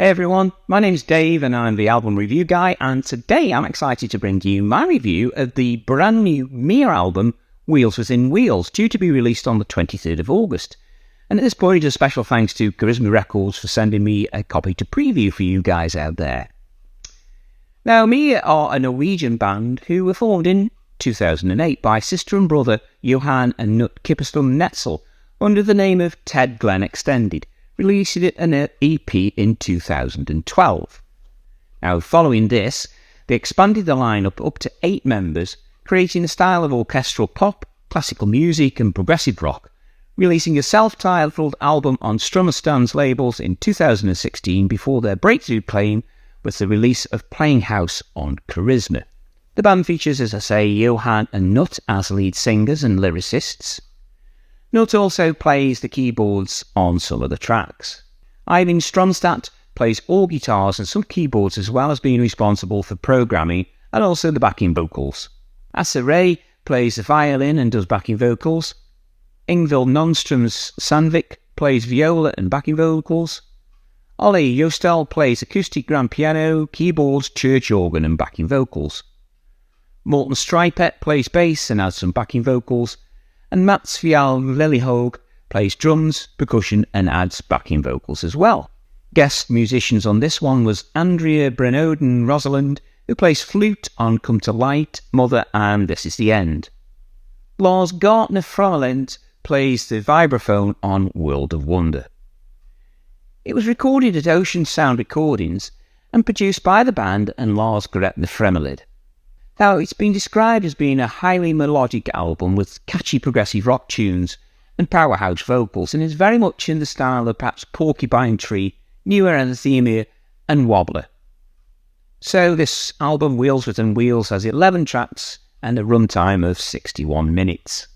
Hey everyone, my name's Dave and I'm the album review guy, and today I'm excited to bring to you my review of the brand new Meer album, Wheels Within Wheels, due to be released on the 23rd of August. And at this point, a special thanks to Charisma Records for sending me a copy to preview for you guys out there. Now, Meer are a Norwegian band who were formed in 2008 by sister and brother Johan and Knut Kipperstad Netzel under the name of Ted Glenn Extended, releasing it an EP in 2012. Now, following this, they expanded the lineup up to 8 members, creating a style of orchestral pop, classical music and progressive rock, releasing a self-titled album on Strummerstan's labels in 2016 before their breakthrough claim with the release of Playing House on Charisma. The band features, as I say, Johan and Knut as lead singers and lyricists. Knut also plays the keyboards on some of the tracks. Eivind Strømstad plays all guitars and some keyboards, as well as being responsible for programming and also the backing vocals. Asa Ray plays the violin and does backing vocals. Ingvild Nonströms Sandvik plays viola and backing vocals. Ollie Jostel plays acoustic grand piano, keyboards, church organ and backing vocals. Morten Stripet plays bass and adds some backing vocals. And Mats Fjall Lillehaug plays drums, percussion and adds backing vocals as well. Guest musicians on this one was Andrea Brenoden Rosalind, who plays flute on Come to Light, Mother and This Is the End. Lars Gartner Fromeland plays the vibraphone on World of Wonder. It was recorded at Ocean Sound Recordings and produced by the band and Lars Gretner Fremelid. Now, it's been described as being a highly melodic album with catchy progressive rock tunes and powerhouse vocals, and is very much in the style of perhaps Porcupine Tree, Newer Anathema and Wobbler. So this album, Wheels Within Wheels, has 11 tracks and a runtime of 61 minutes.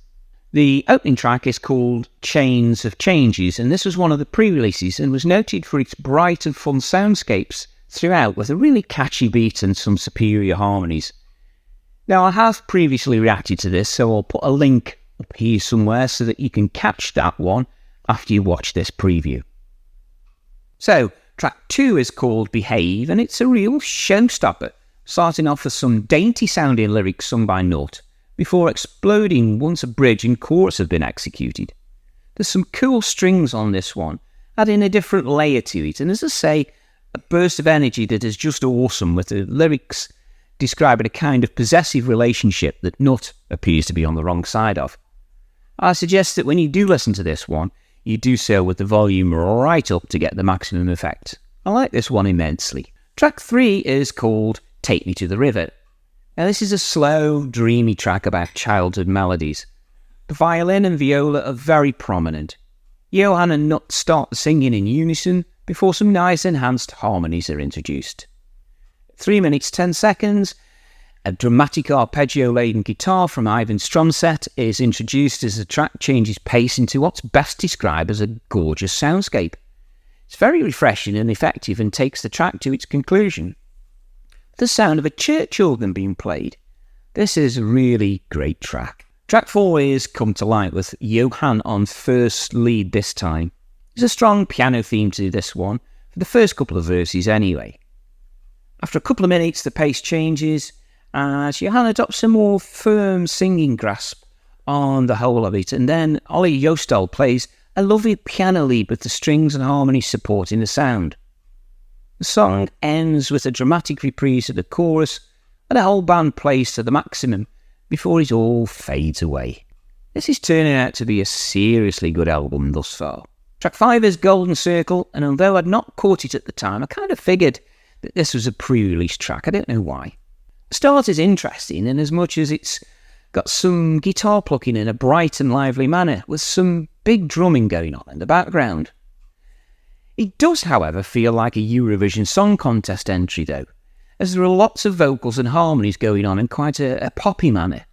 The opening track is called Chains of Changes, and this was one of the pre-releases and was noted for its bright and fun soundscapes throughout, with a really catchy beat and some superior harmonies. Now, I have previously reacted to this, so I'll put a link up here somewhere so that you can catch that one after you watch this preview. So, track 2 is called Behave, and it's a real showstopper, starting off with some dainty-sounding lyrics sung by Knut, before exploding once a bridge and chorus have been executed. There's some cool strings on this one, adding a different layer to it, and as I say, a burst of energy that is just awesome, with the lyrics describing a kind of possessive relationship that Knut appears to be on the wrong side of. I suggest that when you do listen to this one, you do so with the volume right up to get the maximum effect. I like this one immensely. Track 3 is called Take Me to the River. Now, this is a slow, dreamy track about childhood melodies. The violin and viola are very prominent. Johan and Knut start singing in unison before some nice enhanced harmonies are introduced. 3 minutes 10 seconds, a dramatic arpeggio-laden guitar from Eivind Strømstad is introduced as the track changes pace into what's best described as a gorgeous soundscape. It's very refreshing and effective and takes the track to its conclusion. The sound of a church organ being played. This is a really great track. Track 4 is Come to Light, with Johan on first lead this time. There's a strong piano theme to this one, for the first couple of verses anyway. After a couple of minutes, the pace changes as Johan adopts a more firm singing grasp on the whole of it, and then Ollie Jostel plays a lovely piano lead with the strings and harmonies supporting the sound. The song ends with a dramatic reprise of the chorus, and the whole band plays to the maximum before it all fades away. This is turning out to be a seriously good album thus far. Track 5 is Golden Circle, and although I'd not caught it at the time, I kind of figured that this was a pre-release track. I don't know why. The start is interesting in as much as it's got some guitar plucking in a bright and lively manner, with some big drumming going on in the background. It does, however, feel like a Eurovision Song Contest entry though, as there are lots of vocals and harmonies going on in quite a poppy manner.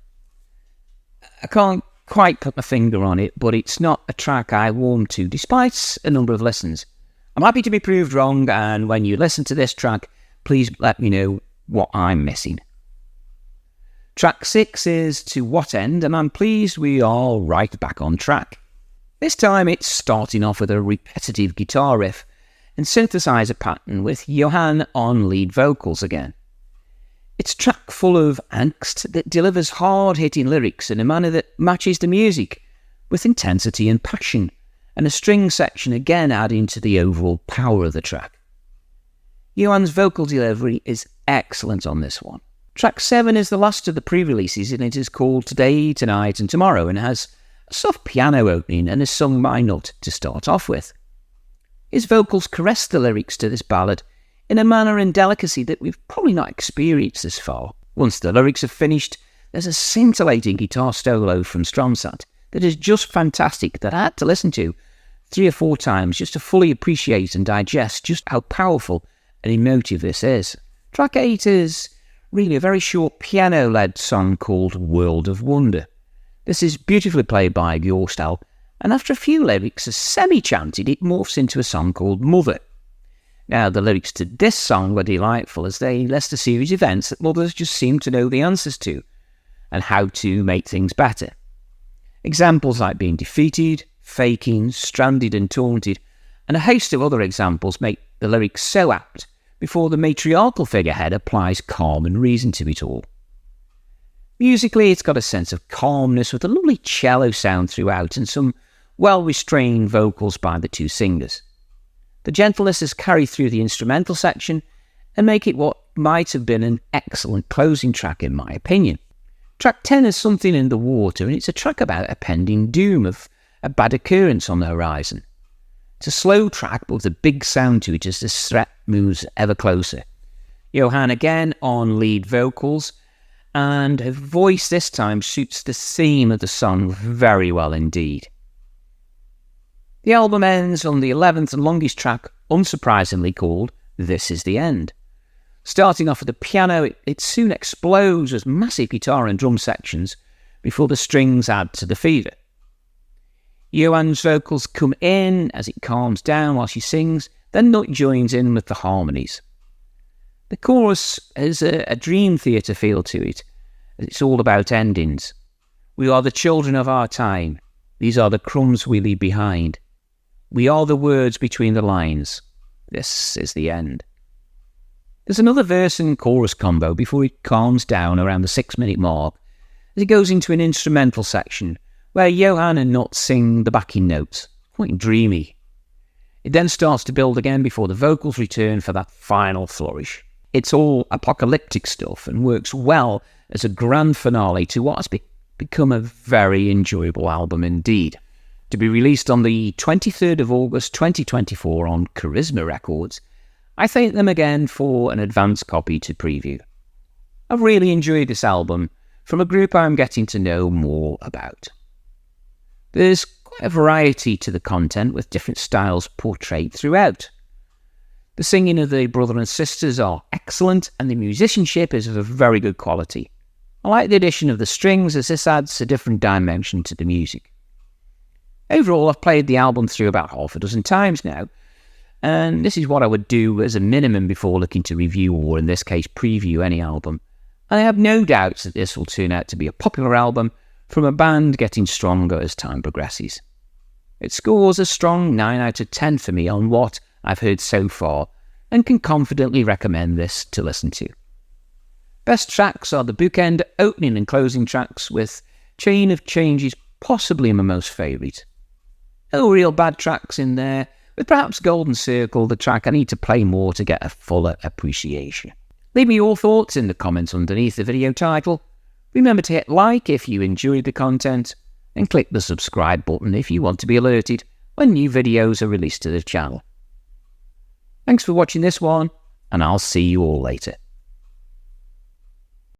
I can't quite put my finger on it, but it's not a track I warm to, despite a number of listens. I'm happy to be proved wrong, and when you listen to this track, please let me know what I'm missing. Track 6 is To What End, and I'm pleased we are right back on track. This time it's starting off with a repetitive guitar riff, and synthesizer pattern with Johan on lead vocals again. It's a track full of angst that delivers hard-hitting lyrics in a manner that matches the music, with intensity and passion, and a string section again adding to the overall power of the track. Johan's vocal delivery is excellent on this one. Track 7 is the last of the pre-releases, and it is called Today, Tonight and Tomorrow, and has a soft piano opening and is sung by Nut to start off with. His vocals caress the lyrics to this ballad in a manner and delicacy that we've probably not experienced this far. Once the lyrics are finished, there's a scintillating guitar solo from Stromsat that is just fantastic, that I had to listen to 3 or 4 times just to fully appreciate and digest just how powerful and emotive this is. Track 8 is really a very short piano-led song called World of Wonder. This is beautifully played by Bjorstal, and after a few lyrics are semi-chanted, it morphs into a song called Mother. Now, the lyrics to this song were delightful as they list a series of events that mothers just seem to know the answers to, and how to make things better. Examples like being defeated, faking, stranded and taunted, and a host of other examples make the lyrics so apt before the matriarchal figurehead applies calm and reason to it all. Musically, it's got a sense of calmness with a lovely cello sound throughout and some well-restrained vocals by the 2 singers. The gentleness is carried through the instrumental section and make it what might have been an excellent closing track in my opinion. Track 10 is Something in the Water, and it's a track about a pending doom of a bad occurrence on the horizon. It's a slow track but with a big sound to it as the threat moves ever closer. Johan again on lead vocals, and her voice this time suits the theme of the song very well indeed. The album ends on the 11th and longest track, unsurprisingly called This Is the End. Starting off with the piano, it soon explodes with massive guitar and drum sections before the strings add to the fever. Johan's vocals come in as it calms down while she sings, then Nut joins in with the harmonies. The chorus has a dream theatre feel to it, as it's all about endings. We are the children of our time. These are the crumbs we leave behind. We are the words between the lines. This is the end. There's another verse and chorus combo before it calms down around the 6-minute mark as it goes into an instrumental section where Johan and Nut sing the backing notes, quite dreamy. It then starts to build again before the vocals return for that final flourish. It's all apocalyptic stuff and works well as a grand finale to what has become a very enjoyable album indeed. To be released on the 23rd of August 2024 on Charisma Records, I thank them again for an advance copy to preview. I've really enjoyed this album from a group I'm getting to know more about. There's quite a variety to the content with different styles portrayed throughout. The singing of the brother and sisters are excellent and the musicianship is of a very good quality. I like the addition of the strings as this adds a different dimension to the music. Overall, I've played the album through about half a dozen times now, and this is what I would do as a minimum before looking to review or, in this case, preview any album. And I have no doubts that this will turn out to be a popular album from a band getting stronger as time progresses. It scores a strong 9 out of 10 for me on what I've heard so far, and can confidently recommend this to listen to. Best tracks are the bookend, opening and closing tracks, with Chain of Changes possibly my most favourite. No real bad tracks in there, with perhaps Golden Circle, the track I need to play more to get a fuller appreciation. Leave me your thoughts in the comments underneath the video title. Remember to hit like if you enjoyed the content, and click the subscribe button if you want to be alerted when new videos are released to the channel. Thanks for watching this one, and I'll see you all later.